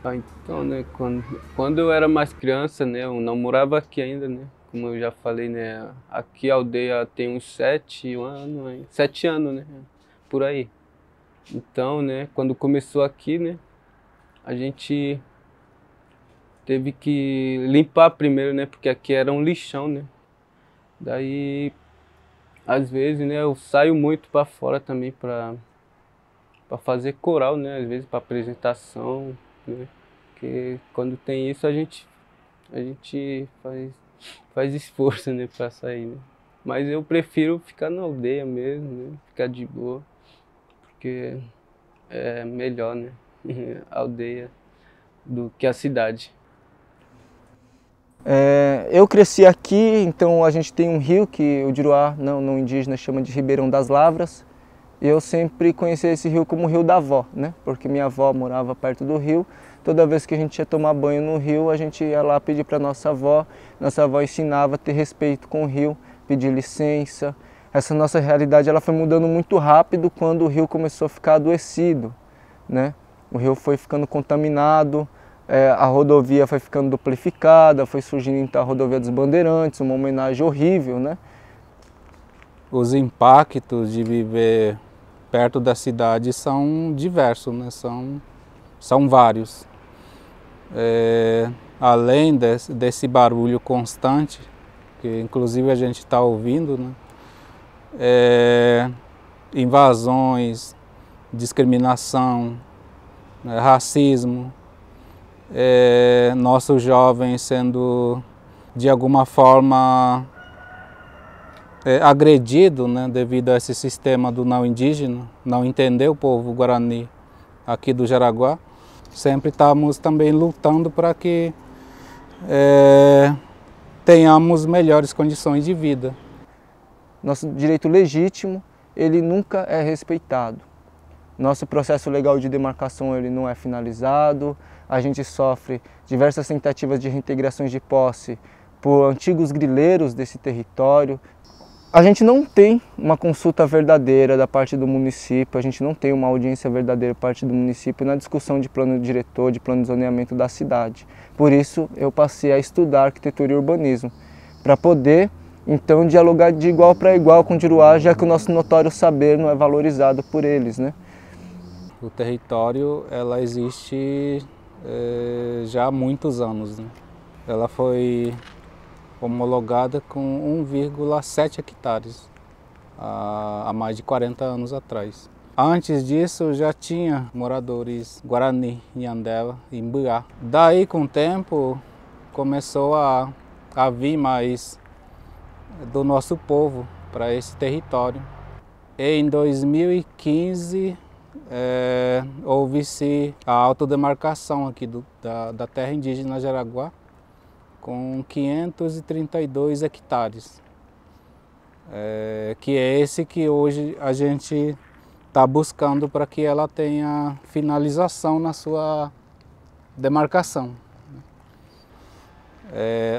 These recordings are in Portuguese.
Ah, então, né, quando eu era mais criança, né, eu não morava aqui ainda, né, como eu já falei, né, aqui a aldeia tem uns 7 anos, 7 anos, né, por aí. Então, né, quando começou aqui, né, a gente teve que limpar primeiro, né, porque aqui era um lixão, né. Daí, às vezes, né, eu saio muito para fora também para fazer coral, né, às vezes para apresentação, né, porque quando tem isso a gente faz esforço, né, para sair, né. Mas eu prefiro ficar na aldeia mesmo, né, ficar de boa, porque é melhor, né, a aldeia do que a cidade. Eu cresci aqui, então a gente tem um rio que o Juruá, não indígena, chama de Ribeirão das Lavras. E eu sempre conheci esse rio como o Rio da Avó, né? Porque minha avó morava perto do rio. Toda vez que a gente ia tomar banho no rio, a gente ia lá pedir para nossa avó. Nossa avó ensinava a ter respeito com o rio, pedir licença. Essa nossa realidade ela foi mudando muito rápido quando o rio começou a ficar adoecido, né? O rio foi ficando contaminado, a rodovia foi ficando duplificada, foi surgindo então a rodovia dos Bandeirantes, uma homenagem horrível, né? Os impactos de viver perto da cidade são diversos, né? São vários. Além desse barulho constante, que inclusive a gente está ouvindo, né? Invasões, discriminação, né? Racismo, nossos jovens sendo de alguma forma agredido, né, devido a esse sistema do não indígena, não entender o povo Guarani aqui do Jaraguá. Sempre estamos também lutando para que tenhamos melhores condições de vida. Nosso direito legítimo, ele nunca é respeitado. Nosso processo legal de demarcação ele não é finalizado, a gente sofre diversas tentativas de reintegrações de posse por antigos grileiros desse território. A gente não tem uma consulta verdadeira da parte do município, a gente não tem uma audiência verdadeira da parte do município na discussão de plano diretor, de plano de zoneamento da cidade. Por isso eu passei a estudar arquitetura e urbanismo, para poder então dialogar de igual para igual com o Juruá, já que o nosso notório saber não é valorizado por eles, né? O território ela existe já há muitos anos, né? Ela foi homologada com 1,7 hectares há mais de 40 anos atrás. Antes disso já tinha moradores Guarani, Nhandeva e Mbuá. Daí com o tempo começou a vir mais do nosso povo para esse território. E em 2015 houve-se a autodemarcação aqui da terra indígena Jaraguá, com 532 hectares, que é esse que hoje a gente está buscando para que ela tenha finalização na sua demarcação.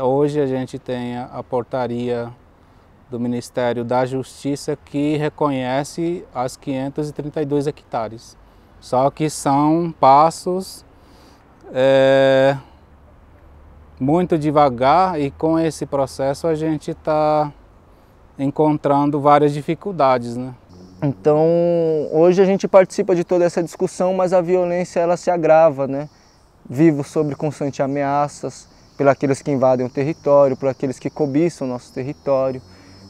Hoje a gente tem a portaria do Ministério da Justiça que reconhece as 532 hectares. Só que são passos muito devagar e com esse processo a gente está encontrando várias dificuldades, né? Então, hoje a gente participa de toda essa discussão, mas a violência ela se agrava, né? Vivo sob constantes ameaças pelos que invadem o território, por aqueles que cobiçam o nosso território,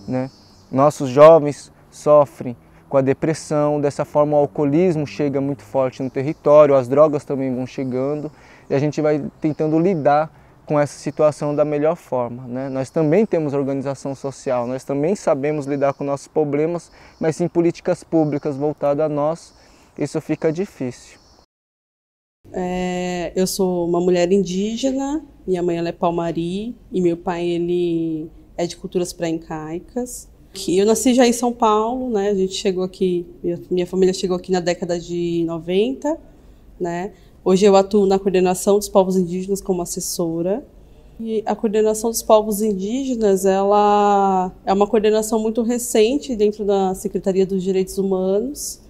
né? Nossos jovens sofrem com a depressão, dessa forma o alcoolismo chega muito forte no território, as drogas também vão chegando e a gente vai tentando lidar com essa situação da melhor forma, né? Nós também temos organização social, nós também sabemos lidar com nossos problemas, mas sem políticas públicas voltadas a nós, isso fica difícil. Eu sou uma mulher indígena, minha mãe ela é palmari e meu pai ele é de culturas pré-incaicas. Eu nasci já em São Paulo, né? A gente chegou aqui, minha família chegou aqui na década de 90, né? Hoje eu atuo na coordenação dos povos indígenas como assessora. E a coordenação dos povos indígenas, ela é uma coordenação muito recente dentro da Secretaria dos Direitos Humanos.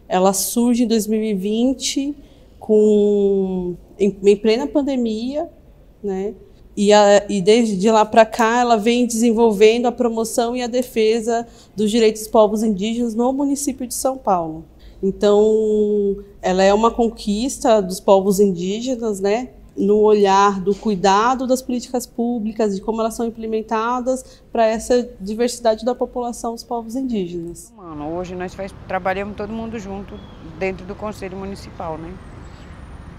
Ela surge em 2020 com em plena pandemia, né? E desde lá para cá ela vem desenvolvendo a promoção e a defesa dos direitos dos povos indígenas no município de São Paulo. Então, ela é uma conquista dos povos indígenas, né? No olhar do cuidado das políticas públicas, de como elas são implementadas para essa diversidade da população dos povos indígenas. Hoje nós trabalhamos todo mundo junto dentro do Conselho Municipal, né?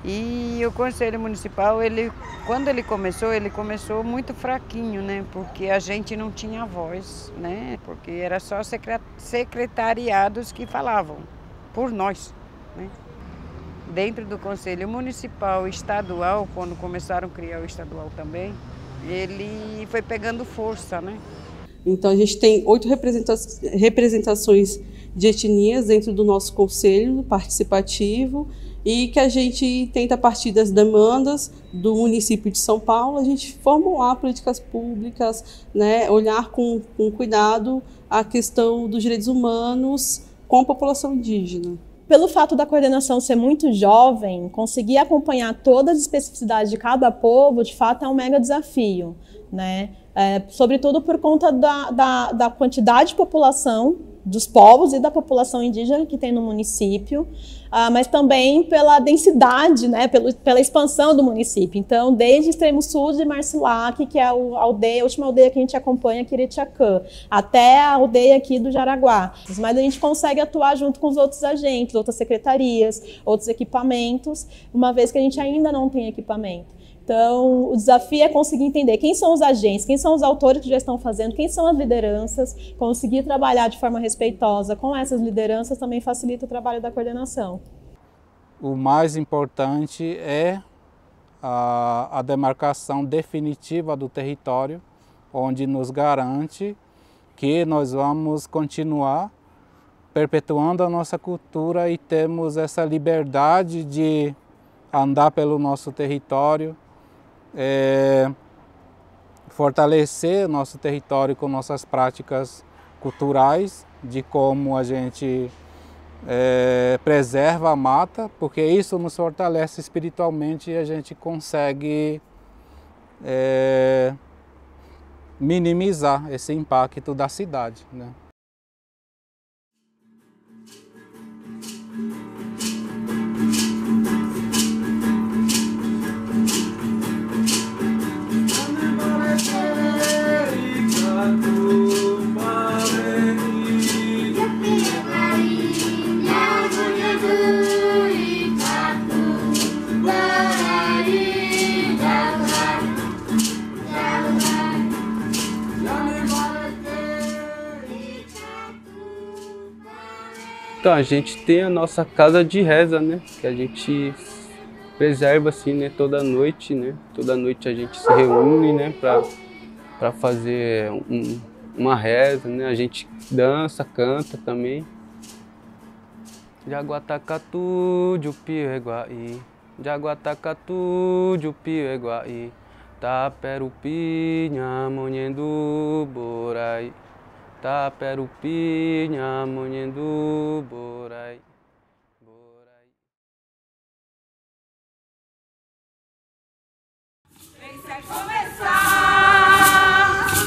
E o Conselho Municipal, quando ele começou muito fraquinho, né? Porque a gente não tinha voz, né? Porque era só secretariados que falavam por nós, né? Dentro do Conselho Municipal e Estadual, quando começaram a criar o estadual também, ele foi pegando força, né? Então a gente tem 8 representações de etnias dentro do nosso conselho participativo, e que a gente tenta, a partir das demandas do município de São Paulo, a gente formular políticas públicas, né, olhar com cuidado a questão dos direitos humanos com a população indígena. Pelo fato da coordenação ser muito jovem, conseguir acompanhar todas as especificidades de cada povo, de fato, é um mega desafio, né? Sobretudo por conta da quantidade de população dos povos e da população indígena que tem no município, mas também pela densidade, né, pela expansão do município. Então, desde Extremo Sul de Marcilac, que é a última aldeia que a gente acompanha, Quiritiacã, até a aldeia aqui do Jaraguá. Mas a gente consegue atuar junto com os outros agentes, outras secretarias, outros equipamentos, uma vez que a gente ainda não tem equipamento. Então, o desafio é conseguir entender quem são os agentes, quem são os autores que já estão fazendo, quem são as lideranças, conseguir trabalhar de forma respeitosa com essas lideranças também facilita o trabalho da coordenação. O mais importante é a demarcação definitiva do território, onde nos garante que nós vamos continuar perpetuando a nossa cultura e temos essa liberdade de andar pelo nosso território, fortalecer nosso território com nossas práticas culturais, de como a gente preserva a mata, porque isso nos fortalece espiritualmente e a gente consegue minimizar esse impacto da cidade, né? Então, a gente tem a nossa casa de reza, né? Que a gente preserva assim, né? Toda noite, né? Toda noite a gente se reúne, né? Para fazer uma reza, né? A gente dança, canta também. Jaguatacatu, Jupireguaí, Jaguatacatu, Jupireguaí, Taperupi, Nhamonhendu, Borai. Taperupi, Nhamonhendu, Borai. Vem começar!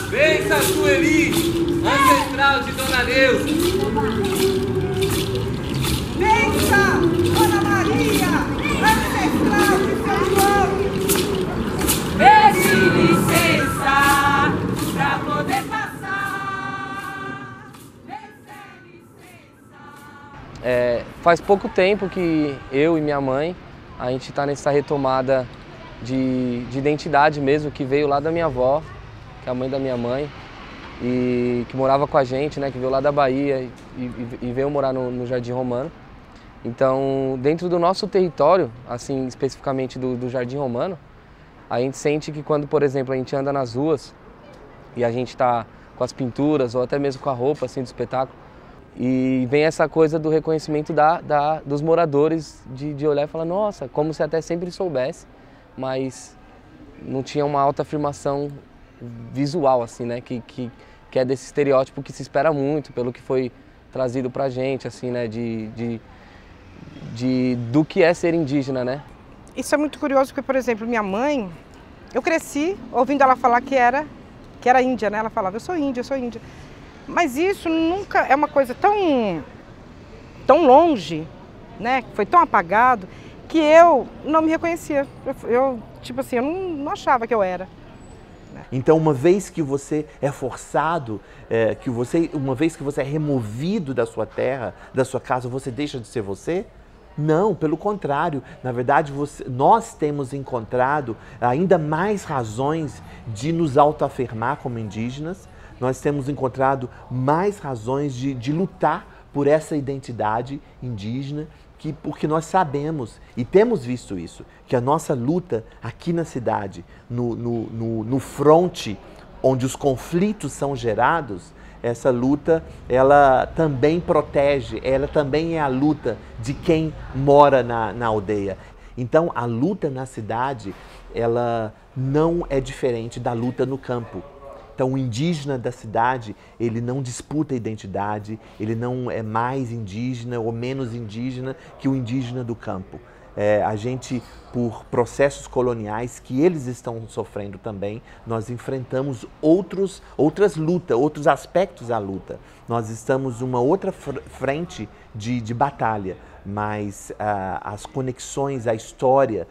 Vem, Saçueli, ancestral de Dona Neuza! Bença, Dona Maria, ancestral de São João! Pede licença pra poder passar! Faz pouco tempo que eu e minha mãe, a gente está nessa retomada de identidade mesmo, que veio lá da minha avó, que é a mãe da minha mãe, e que morava com a gente, né, que veio lá da Bahia e veio morar no Jardim Romano. Então, dentro do nosso território, assim, especificamente do Jardim Romano, a gente sente que quando, por exemplo, a gente anda nas ruas e a gente está com as pinturas ou até mesmo com a roupa assim, do espetáculo, e vem essa coisa do reconhecimento dos moradores, de olhar e falar, nossa, como se até sempre soubesse, mas não tinha uma autoafirmação visual, assim, né, que é desse estereótipo que se espera muito, pelo que foi trazido pra gente, assim, né, do que é ser indígena, né. Isso é muito curioso porque, por exemplo, minha mãe, eu cresci ouvindo ela falar que era índia, né? Ela falava, eu sou índia. Mas isso nunca é uma coisa tão longe, né? Foi tão apagado que eu não me reconhecia. Tipo assim, eu não achava que eu era. Então, uma vez que você é forçado, uma vez que você é removido da sua terra, da sua casa, você deixa de ser você? Não, pelo contrário. Na verdade, nós temos encontrado ainda mais razões de nos autoafirmar como indígenas. Nós temos encontrado mais razões de lutar por essa identidade indígena, porque nós sabemos e temos visto isso, que a nossa luta aqui na cidade, no fronte onde os conflitos são gerados, essa luta, ela também protege, ela também é a luta de quem mora na aldeia. Então, a luta na cidade, ela não é diferente da luta no campo. Então, o indígena da cidade, ele não disputa a identidade, ele não é mais indígena ou menos indígena que o indígena do campo. A gente, por processos coloniais que eles estão sofrendo também, nós enfrentamos outras lutas, outros aspectos da luta. Nós estamos numa outra frente de batalha, mas as conexões, a história,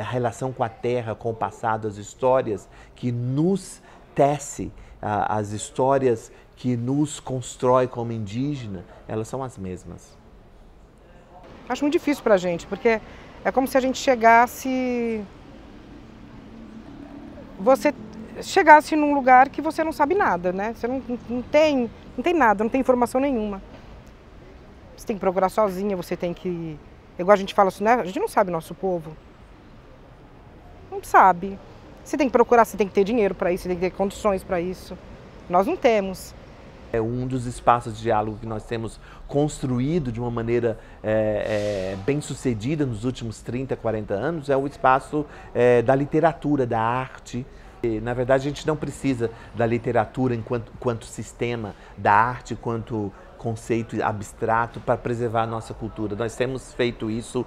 a relação com a terra, com o passado, as histórias que nos tece, as histórias que nos constrói como indígena, elas são as mesmas. Acho muito difícil pra gente, porque é como se a gente chegasse num lugar que você não sabe nada, né? Você não tem nada, não tem informação nenhuma. Você tem que procurar sozinha, você tem que... Igual a gente fala assim, né? A gente não sabe o nosso povo. Não sabe. Você tem que procurar, você tem que ter dinheiro para isso, você tem que ter condições para isso. Nós não temos. É um dos espaços de diálogo que nós temos construído de uma maneira bem sucedida nos últimos 30, 40 anos, é o espaço da literatura, da arte. E, na verdade, a gente não precisa da literatura enquanto sistema, da arte quanto conceito abstrato para preservar a nossa cultura. Nós temos feito isso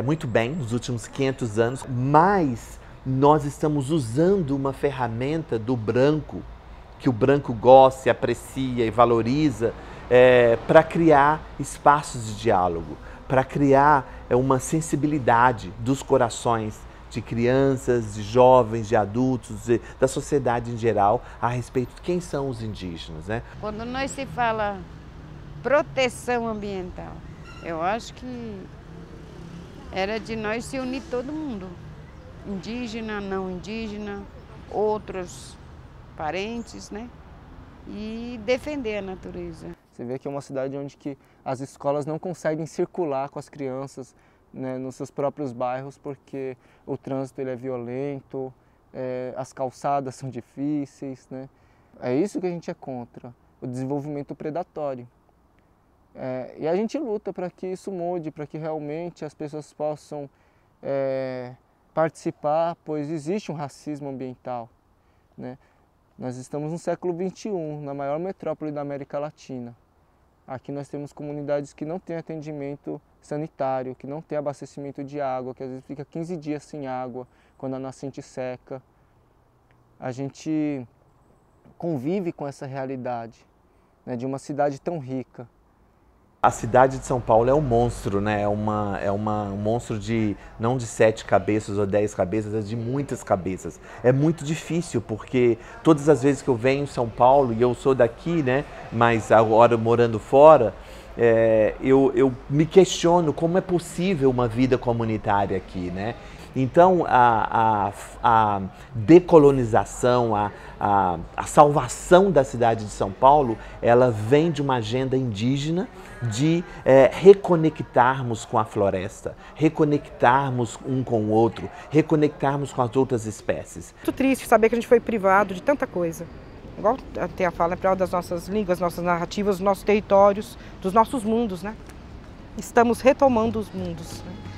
muito bem nos últimos 500 anos, mas nós estamos usando uma ferramenta do branco, que o branco gosta, aprecia e valoriza, para criar espaços de diálogo, para criar uma sensibilidade dos corações de crianças, de jovens, de adultos, da sociedade em geral, a respeito de quem são os indígenas, né? Quando nós se fala proteção ambiental, eu acho que era de nós se unir todo mundo, indígena, não indígena, outros parentes, né? E defender a natureza. Você vê que é uma cidade onde que as escolas não conseguem circular com as crianças, né, nos seus próprios bairros, porque o trânsito ele é violento, as calçadas são difíceis, né? É isso que a gente é contra, o desenvolvimento predatório. E a gente luta para que isso mude, para que realmente as pessoas possam participar, pois existe um racismo ambiental, né? Nós estamos no século XXI, na maior metrópole da América Latina. Aqui nós temos comunidades que não têm atendimento sanitário, que não têm abastecimento de água, que às vezes fica 15 dias sem água, quando a nascente seca. A gente convive com essa realidade, né, de uma cidade tão rica. A cidade de São Paulo é um monstro, né? Um monstro não de 7 cabeças ou 10 cabeças, é de muitas cabeças. É muito difícil, porque todas as vezes que eu venho em São Paulo, e eu sou daqui, né? Mas agora morando fora, eu me questiono como é possível uma vida comunitária aqui, né? Então, a decolonização, a salvação da cidade de São Paulo, ela vem de uma agenda indígena de reconectarmos com a floresta, reconectarmos um com o outro, reconectarmos com as outras espécies. Muito triste saber que a gente foi privado de tanta coisa. Igual a Thea fala, privado das nossas línguas, nossas narrativas, dos nossos territórios, dos nossos mundos, né? Estamos retomando os mundos, né?